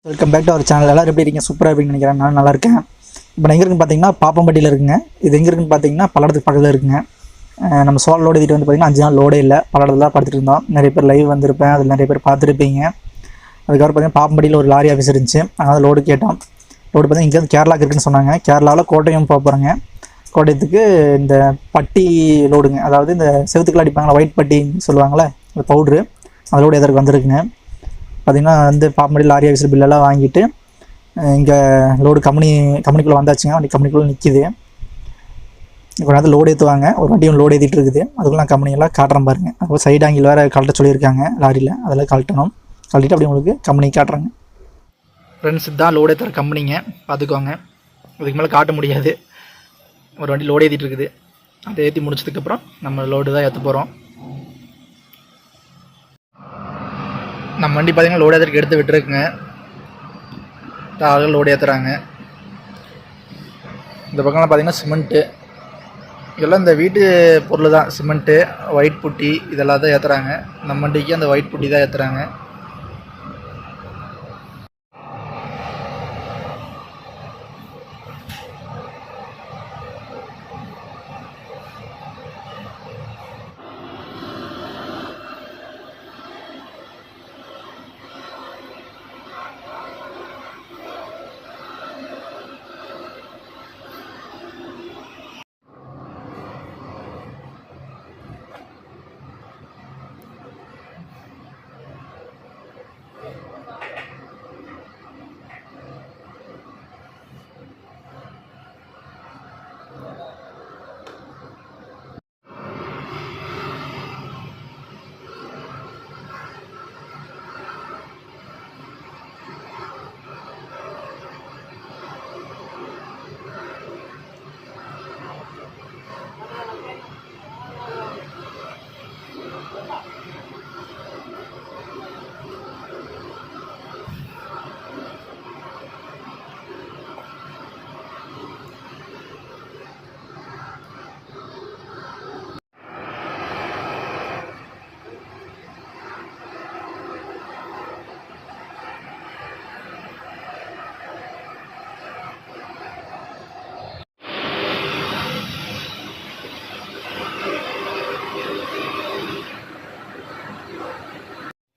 Welcome back to our channel. எல்லோரும் எப்படி இருக்கீங்க? சூப்பராக இருக்குன்னு நினைக்கிறேன். நான் நல்லா இருக்கேன். இப்போ நான் எங்கே இருக்குன்னு பார்த்தீங்கன்னா பாப்பம்பட்டியில் இருக்குங்க. இது எங்கே இருக்குன்னு பார்த்தீங்கன்னா பல்லடத்துக்கு பக்கத்தில் இருக்குங்க. நம்ம சோழ லோடு ஏற்றிட்டு வந்து பார்த்தீங்கன்னா 5 நாள் லோடே இல்லை. பல்லடத்தில் தான் படுத்துட்டு இருந்தோம். நிறைய பேர் லைவ் வந்திருப்பேன், அதில் நிறைய பேர் பார்த்துருப்பீங்க. அதுக்கப்புறம் பார்த்தீங்கன்னா பாப்பம்பட்டியில் ஒரு லாரி ஆஃபீஸ் இருந்துச்சு. அதனால் லோடு கேட்டோம். லோடு பார்த்தீங்கன்னா இங்கே வந்து கேரளாவுக்கு இருக்குன்னு சொன்னாங்க. கேரளாவில் கோட்டயம் போக போகிறேங்க. கோட்டயத்துக்கு இந்த பட்டி லோடுங்க, அதாவது இந்த செவத்துக்குள்ள அடிப்பாங்களா ஒயிட் பட்டின்னு சொல்லுவாங்களே, இந்த பவுட்ரு, அந்த லோடு எதற்கு வந்திருக்குங்க. பார்த்திங்கன்னா வந்து பாப்பம்பட்டியில் லாரி ஆஃபீஸில் பில்லெல்லாம் வாங்கிட்டு இங்கே லோடு கம்பெனிக்குள்ளே வந்தாச்சுங்க. வண்டி கம்பெனிக்குள்ளே நிற்கிது. இப்போ நேரத்தில் லோடு ஏற்றுவாங்க. ஒரு வண்டியும் லோடு ஏற்றிட்டு இருக்குது. அதுக்குள்ள நான் கம்பெனியெல்லாம் காட்டுறேன் பாருங்கள். அப்போ சைடு ஆங்கில் வேறு கழட்ட சொல்லியிருக்காங்க லாரியில். அதெல்லாம் கழட்டணும். கழட்டிட்டு அப்படி உங்களுக்கு கம்பெனி காட்டுறாங்க. ஃப்ரெண்ட்ஸ், தான் லோடு ஏற்றுற கம்பெனிங்க, பார்த்துக்கோங்க. அதுக்கு மேலே காட்ட முடியாது. ஒரு வண்டி லோடு ஏற்றிட்டு இருக்குது. அதை ஏற்றி முடிச்சதுக்கப்புறம் நம்ம லோடு தான் ஏற்ற போகிறோம். நம்ம வண்டி பார்த்திங்கன்னா லோடு ஏற்றுறதுக்கு எடுத்து விட்டுருக்குங்க. ஆளுகள் லோடு ஏற்றுறாங்க. இந்த பக்கம்லாம் பார்த்திங்கன்னா சிமெண்ட்டு, இதெல்லாம் இந்த வீட்டு பொருள் தான். சிமெண்ட்டு, ஒயிட் புட்டி, இதெல்லாம் தான் ஏற்றுறாங்க. நம்ம வண்டிக்கு அந்த ஒயிட் புட்டி தான் ஏற்றுறாங்க.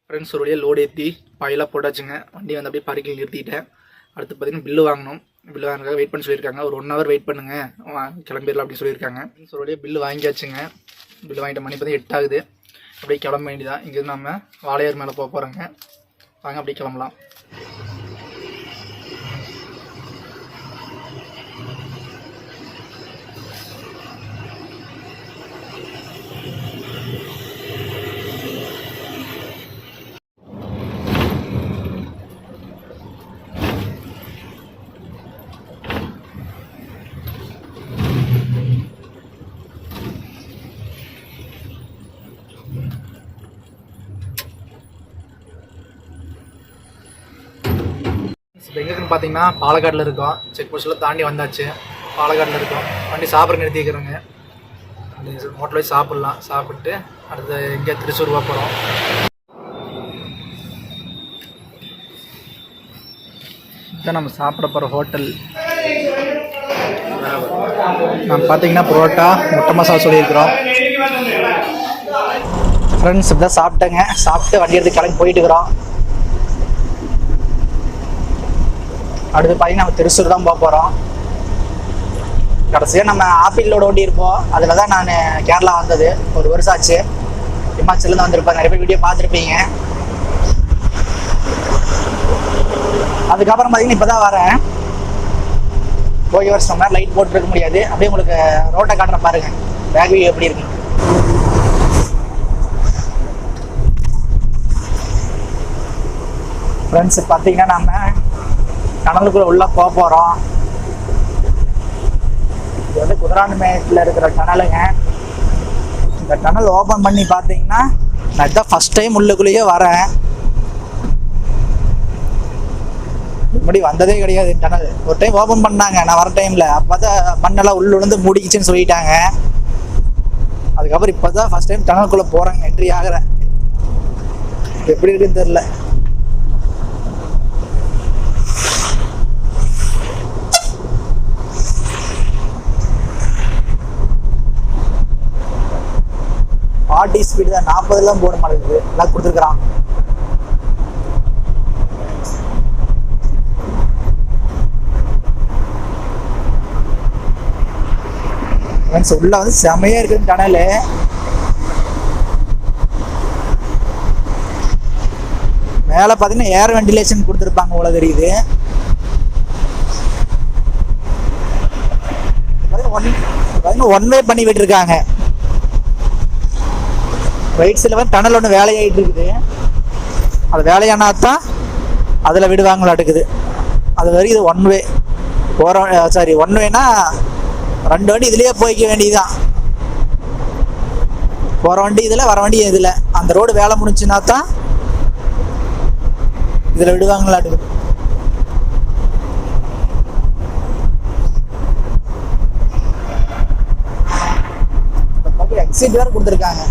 ஃப்ரெண்ட்ஸ், ஒரு வழியாக லோடு ஏற்றி பாயெல்லாம் போட்டாச்சுங்க. வண்டி வந்து அப்படியே பார்க்கிங் நிறுத்திட்டேன். அடுத்து பார்த்திங்கன்னா பில்லு வாங்கணும். பில்லு வாங்குறதுக்காக வெயிட் பண்ண சொல்லியிருக்காங்க. ஒரு 1 hour வெயிட் பண்ணுங்கள், கிளம்பிடலாம் அப்படின்னு சொல்லியிருக்காங்க. ஒரு வழியாக பில்லு வாங்கியாச்சுங்க. பில்லு வாங்கிட்ட மணி பார்த்திங்கன்னா 8 ஆகுது. அப்படியே கிளம்ப வேண்டியதான். இங்கேருந்து நம்ம வாழையார் மேலே போக போகிறோங்க. வாங்க அப்படியே கிளம்பலாம். இப்போ எங்கே இருக்குன்னு பார்த்தீங்கன்னா பாலக்காட்டில் இருக்கோம். செக் போஸ்ட்டில் தாண்டி வந்தாச்சு. பாலக்காட்டில் இருக்கோம். வண்டி சாப்பிட்ற நிறுத்தி வைக்கிறோங்க. ஹோட்டலில் போய் சாப்பிட்லாம். சாப்பிட்டு அடுத்து எங்கே திருச்சூர் போகிறோம். இதுதான் நம்ம சாப்பிட போகிற ஹோட்டல். நம்ம பார்த்தீங்கன்னா புரோட்டா, முட்டை மசாலா சொல்லியிருக்கிறோம். ஃப்ரெண்ட்ஸ், இப்படி தான் சாப்பிட்டேங்க. சாப்பிட்டு வண்டி எடுத்து கிளம்பி போயிட்டு இருக்கிறோம். அடுத்து பார்த்தீங்கன்னா நம்ம திருச்சூர் தான் போக போகிறோம். கடைசியாக நம்ம ஆப்பிளோட ஓட்டி இருப்போம். அதில் தான் நான் கேரளா வந்தது. 1 வருஷம் ஆச்சு. ஹிமாச்சலேருந்து வந்திருப்பேன். நிறைய பேர் வீடியோ பார்த்துருப்பீங்க. அதுக்கப்புறம் பார்த்தீங்கன்னா இப்போ தான் வரேன். போய் வருஷம் மாதிரி லைட் போட்டுருக்க முடியாது. அப்படியே உங்களுக்கு ரோட்டை காட்டுற பாருங்க, பேக் வியூ எப்படி இருக்கு. ஃப்ரெண்ட்ஸ், பார்த்தீங்கன்னா நம்ம டனலுக்குள்ள உள்ள போக போகிறோம். இது வந்து குதிராண்டமேட்டில் இருக்கிற டனலுங்க. இந்த டனல் ஓப்பன் பண்ணி பார்த்தீங்கன்னா நான் இதுதான் ஃபஸ்ட் டைம் உள்ளுக்குள்ளேயே வரேன். முன்னாடி வந்ததே கிடையாது டனல். ஒரு டைம் ஓப்பன் பண்ணாங்க நான் வர டைமில். அப்போ தான் மண்ணெல்லாம் உள்ள விழுந்து மூடிக்கிச்சுன்னு சொல்லிட்டாங்க. அதுக்கப்புறம் இப்போ தான் ஃபஸ்ட் டைம் டனலுக்குள்ளே போகிறாங்க, என்ட்ரி ஆகிறேன். எப்படி இருக்குன்னு தெரில. வண்டி ஸ்பீடு தான் 40 போட மாட்டேங்குது, எல்லாம் கொடுத்துருக்குறான். உள்ள வந்து செமையா இருக்குது டனலு. மேல பாத்தீங்கன்னா ஏர் வென்டிலேஷன் கொடுத்துருப்பாங்க போல தெரியுது. ஒன் வே பண்ணி விட்டுருக்காங்க. ரைட் சைடில் வந்து டனல் ஒன்று வேலையாகிட்டு இருக்குது. அது வேலையானா தான் அதில் விடுவாங்களாட்டுக்குது. அது வரைக்கும் இது ஒன் வே போகிற, சாரி ஒன் வேனா 2 வண்டி இதுலேயே போய்க்க வேண்டியதுதான். போகிற வண்டி இதில், வர வண்டி இதில். அந்த ரோடு வேலை முடிஞ்சுன்னா தான் இதில் விடுவாங்களாட்டுக்குது. எக்ஸிட் வேறு கொடுத்துருக்காங்க.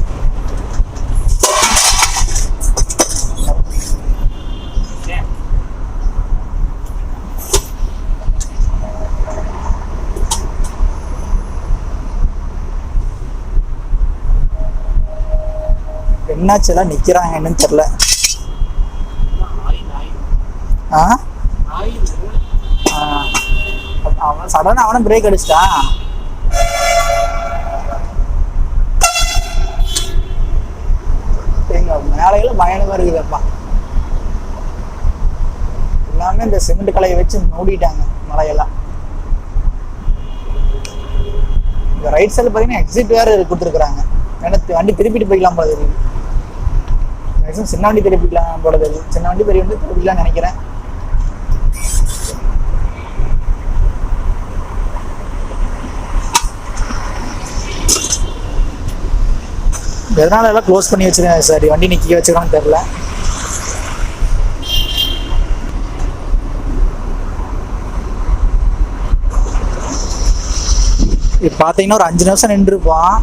என்னாச்செல்லாம் நிக்கிறாங்க என்னன்னு தெரியல. அவன் சடனா அவனும் பிரேக் அடிச்சிட்டான். எங்க மேலையில பயணமா இருக்குதுப்பா. எல்லாமே இந்த சிமெண்ட் கலையை வச்சு மூடிட்டாங்க மலையெல்லாம். இந்த ரைட் சைடு பாத்தீங்கன்னா எக்ஸிட் வேற கொடுத்துருக்குறாங்க. எனக்கு வண்டி திருப்பிட்டு போய்க்கலாம் போல தெரியுது. மேக்ஸிமம் சின்ன வண்டி திருப்பிக்கலாம் போல தெரியுது. சின்ன வண்டி பெரிய வண்டி திருப்பிக்கலாம் நினைக்கிறேன். எதனால எல்லாம் க்ளோஸ் பண்ணி வச்சிருக்கேன், சரி வண்டி நிக்க வச்சிருக்கான்னு தெரியல. இப்போ பார்த்தீங்கன்னா ஒரு 5 நிமிஷம் நின்றுருப்பான்.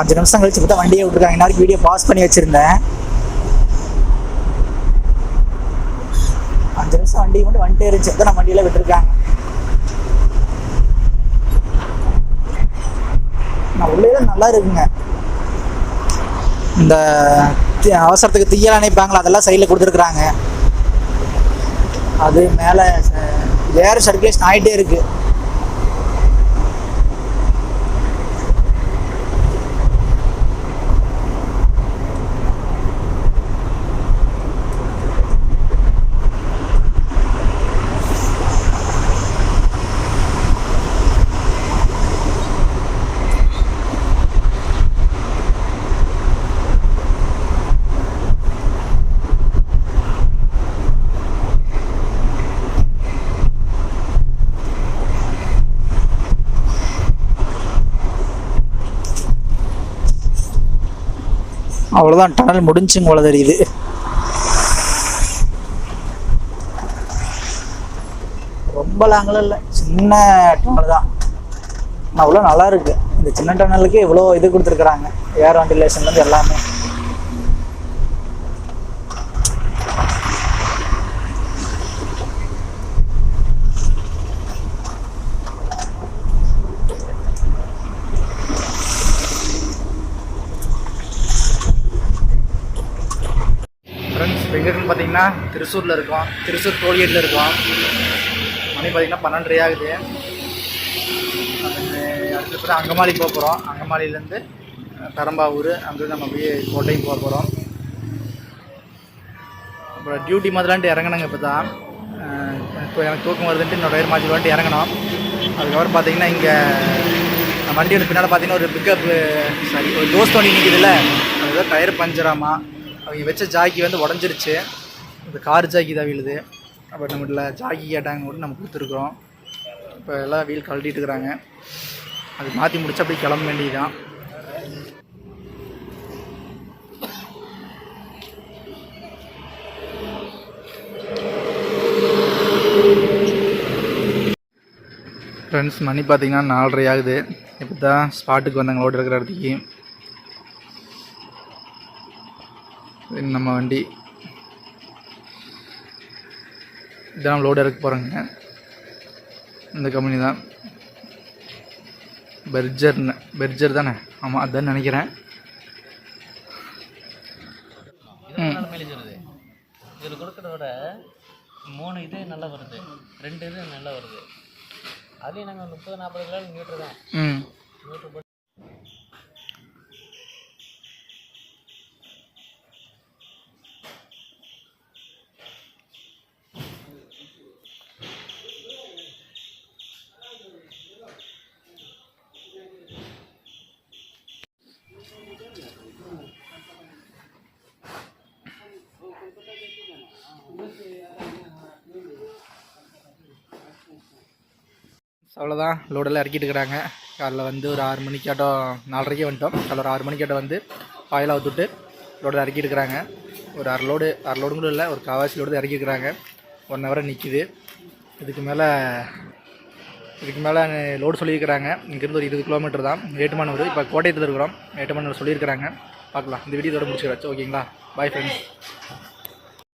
5 நிமிஷம் கழிச்சு பார்த்தா வண்டியை விட்டுருக்காங்க. இன்னைக்கு வீடியோ பாஸ் பண்ணி வச்சிருந்தேன். 5 நிமிஷம் வண்டி மட்டும் வந்துட்டே இருந்துச்சு. நம்ம வண்டியில விட்டுருக்காங்க. நான் உள்ளே நல்லா இருக்குங்க. இந்த அவசரத்துக்கு தீயல் அணைப்பாங்களா, அதெல்லாம் சைடில் கொடுத்துருக்குறாங்க. அது மேலே ஏர் சர்க்குலேஷன் ஆகிட்டே இருக்கு. அவ்வளோதான், டனல் முடிஞ்சுங்க போல தெரியுது. ரொம்ப லாங்கெல்லாம் இல்லை, சின்ன டனல் தான். அவ்வளோ நல்லா இருக்கு. இந்த சின்ன டனலுக்கு இவ்வளோ இது கொடுத்துருக்குறாங்க, ஏர் வென்டிலேஷன்லேருந்து எல்லாமே. எங்கேன்னு பார்த்தீங்கன்னா திருச்சூரில் இருக்கோம். திருச்சூர் டோல்கேட்டில் இருக்கோம். மணி பார்த்தீங்கன்னா 12:30 ஆகுது. அதுக்கப்புறம் அங்கமாலி போக போகிறோம். அங்கமாலிலேருந்து பெரம்பாவூர், அங்கே நம்ம அப்படியே கோட்டைக்கு போக போகிறோம். அப்புறம் டியூட்டி மாதிரிலான்ட்டு இறங்கினாங்க. இப்போ தான் இப்போ எனக்கு தூக்கம் வருதுன்ட்டு இன்னொரு டயர் மாற்றி வந்துட்டு இறங்கணும். அதுக்கப்புறம் பார்த்தீங்கன்னா இங்கே வண்டி வந்து பின்னால் பார்த்தீங்கன்னா ஒரு பிக்கப்பு, சாரி ஒரு தோஸ்த் வண்டி நிற்கிதுல்ல, அதுதான் டயர் பஞ்சராமா. அவங்க வச்ச ஜாக்கி வந்து உடஞ்சிருச்சு. இந்த கார் ஜாக்கி தான் வீழுது. அப்போ நம்மகிட்ட ஜாக்கி கேட்டாங்க கூட நம்ம கொடுத்துருக்குறோம். இப்போ எல்லாம் வீல் கழட்டிட்டு இருக்கிறாங்க. அது மாற்றி முடிச்சு அப்படி கிளம்ப வேண்டியதுதான். ஃப்ரெண்ட்ஸ், மணி பார்த்தீங்கன்னா 4:30 ஆகுது. இப்போ தான் ஸ்பாட்டுக்கு வந்தாங்க லோடு இருக்கிற இடத்துக்கு. நம்ம வண்டி இதான் லோடு இறக்க போகிறோங்க. இந்த கம்பெனி தான், பெர்ஜர் தானே? ஆமாம், அதுதான் நினைக்கிறேன். இல்லாமல் இது நல்லா வருது, 2 இது நல்லா வருது. அதுலேயும் நாங்கள் 30-40 கிலோ மீட்ரு தான் மீட்ரு போட்டு. அவ்வளோதான், லோடெல்லாம் இறக்கிட்டு இருக்கிறாங்க. காலைல வந்து ஒரு 6 மணிக்காட்டம், 4:30க்கே வந்துட்டோம். காலைல ஒரு 6 மணிக்காட்டம் வந்து ஆயில் ஊற்றிட்டு லோடில் இறக்கிட்டு இருக்கிறாங்க. ஒரு அரை லோடு கூட இல்லை, ஒரு காவாசி லோடு தான் இறக்கிருக்கிறாங்க. 1 ஹவராக நிற்கிது. இதுக்கு மேலே லோடு சொல்லியிருக்கிறாங்க. இங்கேருந்து ஒரு 20 கிலோமீட்டர் தான், ஏட்டுமானூர். இப்போ கோட்டையத்தில் இருக்கிறோம், ஏட்டுமானூர் சொல்லியிருக்கிறாங்க. பார்க்கலாம். இந்த வீடியோ இதோட முடிச்சுக்கிறாச்சு. ஓகேங்களா, பாய் ஃப்ரெண்ட்ஸ்.